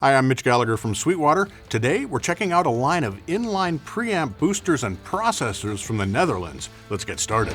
Hi, I'm Mitch Gallagher from Sweetwater. Today, we're checking out a line of inline preamp boosters and processors from the Netherlands. Let's get started.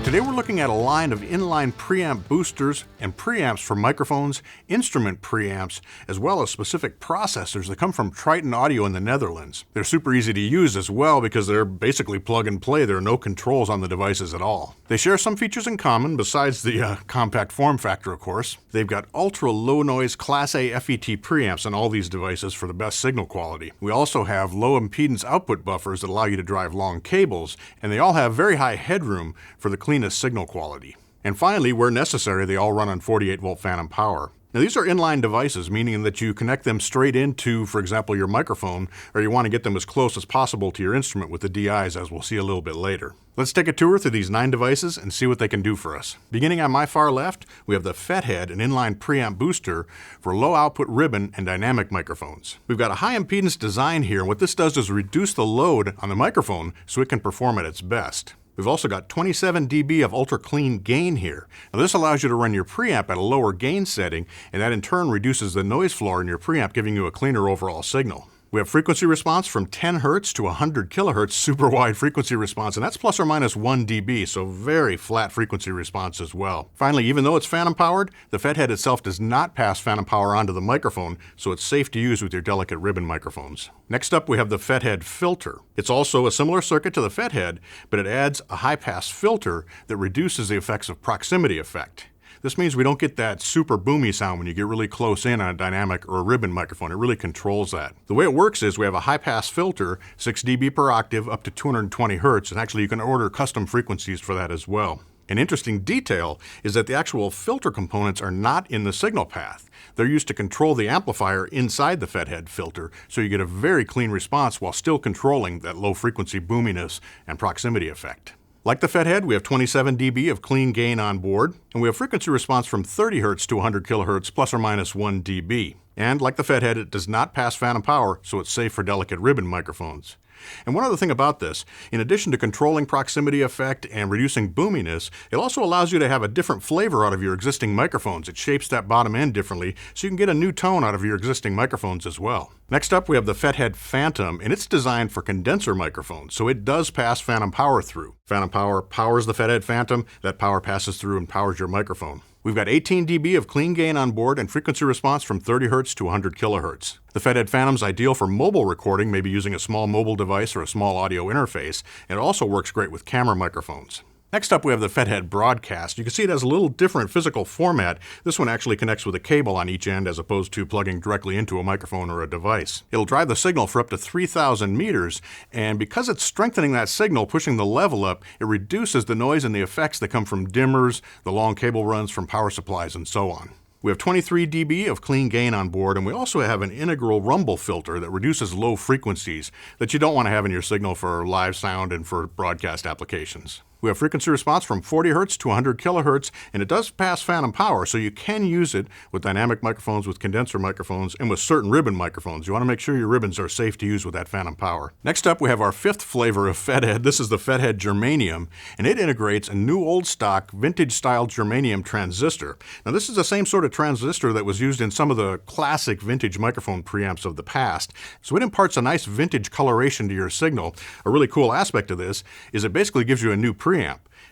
Today we're looking at a line of inline preamp boosters and preamps for microphones, instrument preamps, as well as specific processors that come from Triton Audio in the Netherlands. They're super easy to use as well because they're basically plug and play. There are no controls on the devices at all. They share some features in common besides the compact form factor, of course. They've got ultra low noise Class A FET preamps on all these devices for the best signal quality. We also have low impedance output buffers that allow you to drive long cables, and they all have very high headroom for the cleanest signal quality. And finally, where necessary, they all run on 48-volt phantom power. Now, these are inline devices, meaning that you connect them straight into, for example, your microphone, or you want to get them as close as possible to your instrument with the DIs, as we'll see a little bit later. Let's take a tour through these 9 devices and see what they can do for us. Beginning on my far left, we have the FetHead, an inline preamp booster for low output ribbon and dynamic microphones. We've got a high impedance design here, and what this does is reduce the load on the microphone so it can perform at its best. We've also got 27 dB of ultra clean gain here. Now this allows you to run your preamp at a lower gain setting, and that in turn reduces the noise floor in your preamp, giving you a cleaner overall signal. We have frequency response from 10 Hz to 100 kHz, super wide frequency response, and that's plus or minus 1 dB, so very flat frequency response as well. Finally, even though it's phantom powered, the FetHead itself does not pass phantom power onto the microphone, so it's safe to use with your delicate ribbon microphones. Next up, we have the FetHead Filter. It's also a similar circuit to the FetHead, but it adds a high-pass filter that reduces the effects of proximity effect. This means we don't get that super boomy sound when you get really close in on a dynamic or a ribbon microphone. It really controls that. The way it works is we have a high-pass filter, 6 dB per octave, up to 220 Hz, and actually you can order custom frequencies for that as well. An interesting detail is that the actual filter components are not in the signal path. They're used to control the amplifier inside the FetHead filter, so you get a very clean response while still controlling that low-frequency boominess and proximity effect. Like the FetHead, we have 27 dB of clean gain on board, and we have frequency response from 30 Hz to 100 kHz plus or minus 1 dB. And like the FetHead, it does not pass phantom power, so it's safe for delicate ribbon microphones. And one other thing about this, in addition to controlling proximity effect and reducing boominess, it also allows you to have a different flavor out of your existing microphones. It shapes that bottom end differently, so you can get a new tone out of your existing microphones as well. Next up, we have the FetHead Phantom, and it's designed for condenser microphones, so it does pass phantom power through. Phantom power powers the FetHead Phantom. That power passes through and powers your microphone. We've got 18 dB of clean gain on board and frequency response from 30 Hz to 100 kHz. The FetHead Phantom's ideal for mobile recording, maybe using a small mobile device or a small audio interface, and it also works great with camera microphones. Next up, we have the FetHead Broadcast. You can see it has a little different physical format. This one actually connects with a cable on each end as opposed to plugging directly into a microphone or a device. It'll drive the signal for up to 3,000 meters, and because it's strengthening that signal, pushing the level up, it reduces the noise and the effects that come from dimmers, the long cable runs from power supplies, and so on. We have 23 dB of clean gain on board, and we also have an integral rumble filter that reduces low frequencies that you don't want to have in your signal for live sound and for broadcast applications. We have frequency response from 40 Hz to 100 kHz, and it does pass phantom power, so you can use it with dynamic microphones, with condenser microphones, and with certain ribbon microphones. You want to make sure your ribbons are safe to use with that phantom power. Next up, we have our 5th flavor of FetHead. This is the FetHead Germanium, and it integrates a new old stock vintage-style germanium transistor. Now, this is the same sort of transistor that was used in some of the classic vintage microphone preamps of the past, so it imparts a nice vintage coloration to your signal. A really cool aspect of this is it basically gives you a new preamp.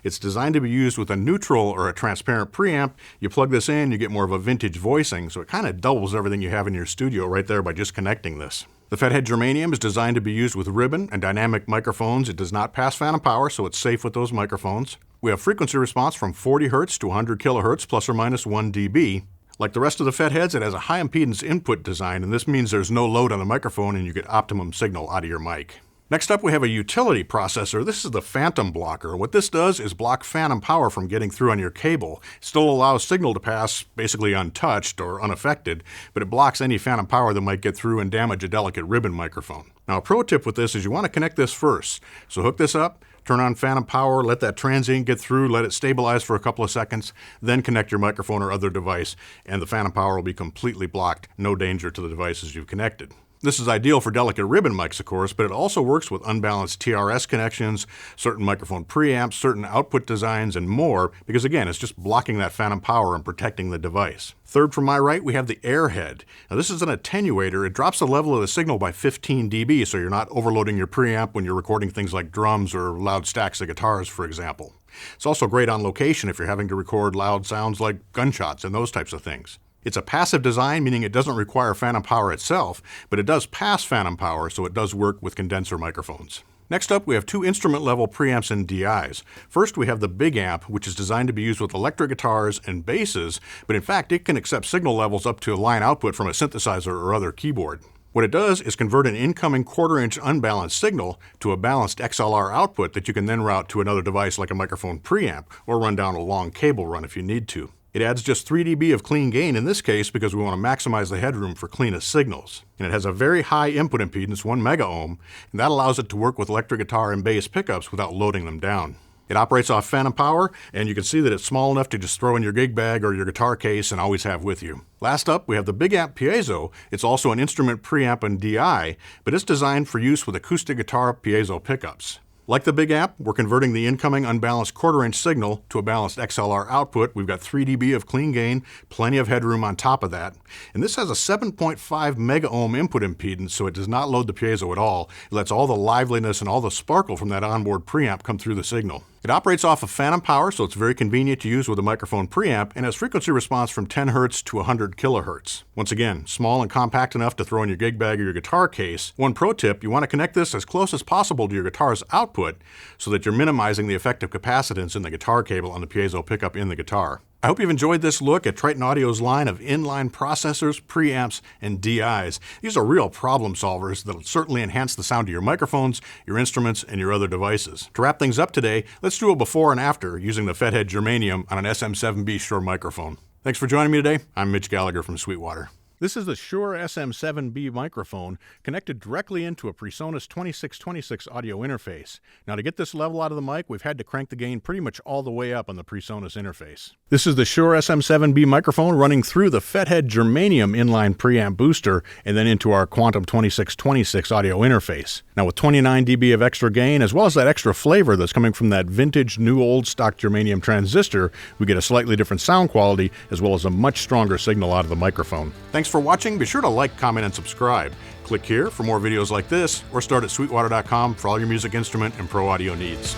It's designed to be used with a neutral or a transparent preamp. You plug this in, you get more of a vintage voicing, so it kind of doubles everything you have in your studio right there by just connecting this. The FetHead Germanium is designed to be used with ribbon and dynamic microphones. It does not pass phantom power, so it's safe with those microphones. We have frequency response from 40 Hz to 100 kHz plus or minus 1 dB. Like the rest of the FetHeads, it has a high impedance input design, and this means there's no load on the microphone and you get optimum signal out of your mic. Next up, we have a utility processor. This is the Phantom blocker. What this does is block phantom power from getting through on your cable. It still allows signal to pass basically untouched or unaffected, but it blocks any phantom power that might get through and damage a delicate ribbon microphone. Now, a pro tip with this is you want to connect this first. So hook this up, turn on phantom power, let that transient get through, let it stabilize for a couple of seconds, then connect your microphone or other device, and the phantom power will be completely blocked. No danger to the devices you've connected. This is ideal for delicate ribbon mics, of course, but it also works with unbalanced TRS connections, certain microphone preamps, certain output designs, and more, because again, it's just blocking that phantom power and protecting the device. Third from my right, we have the AirHead. Now this is an attenuator. It drops the level of the signal by 15 dB, so you're not overloading your preamp when you're recording things like drums or loud stacks of guitars, for example. It's also great on location if you're having to record loud sounds like gunshots and those types of things. It's a passive design, meaning it doesn't require phantom power itself, but it does pass phantom power, so it does work with condenser microphones. Next up, we have two instrument-level preamps and DIs. First, we have the BigAmp, which is designed to be used with electric guitars and basses, but in fact, it can accept signal levels up to a line output from a synthesizer or other keyboard. What it does is convert an incoming quarter-inch unbalanced signal to a balanced XLR output that you can then route to another device like a microphone preamp, or run down a long cable run if you need to. It adds just 3 dB of clean gain in this case because we want to maximize the headroom for cleanest signals. And it has a very high input impedance, 1 mega ohm, and that allows it to work with electric guitar and bass pickups without loading them down. It operates off phantom power, and you can see that it's small enough to just throw in your gig bag or your guitar case and always have with you. Last up, we have the BigAmp Piezo. It's also an instrument preamp and DI, but it's designed for use with acoustic guitar piezo pickups. Like the BigAmp, we're converting the incoming unbalanced quarter-inch signal to a balanced XLR output. We've got 3 dB of clean gain, plenty of headroom on top of that. And this has a 7.5 mega ohm input impedance, so it does not load the piezo at all. It lets all the liveliness and all the sparkle from that onboard preamp come through the signal. It operates off of phantom power, so it's very convenient to use with a microphone preamp, and has frequency response from 10 Hz to 100 kHz. Once again, small and compact enough to throw in your gig bag or your guitar case. One pro tip, you want to connect this as close as possible to your guitar's output so that you're minimizing the effective capacitance in the guitar cable on the piezo pickup in the guitar. I hope you've enjoyed this look at Triton Audio's line of inline processors, preamps, and DIs. These are real problem solvers that'll certainly enhance the sound of your microphones, your instruments, and your other devices. To wrap things up today, let's do a before and after using the FetHead Germanium on an SM7B Shure microphone. Thanks for joining me today. I'm Mitch Gallagher from Sweetwater. This is the Shure SM7B microphone connected directly into a PreSonus 2626 audio interface. Now to get this level out of the mic, we've had to crank the gain pretty much all the way up on the PreSonus interface. This is the Shure SM7B microphone running through the FetHead Germanium inline preamp booster and then into our Quantum 2626 audio interface. Now with 29 dB of extra gain, as well as that extra flavor that's coming from that vintage new old stock germanium transistor, we get a slightly different sound quality as well as a much stronger signal out of the microphone. Thanks for watching. Be sure to like, comment, and subscribe. Click here for more videos like this, or start at sweetwater.com for all your music instrument and pro audio needs.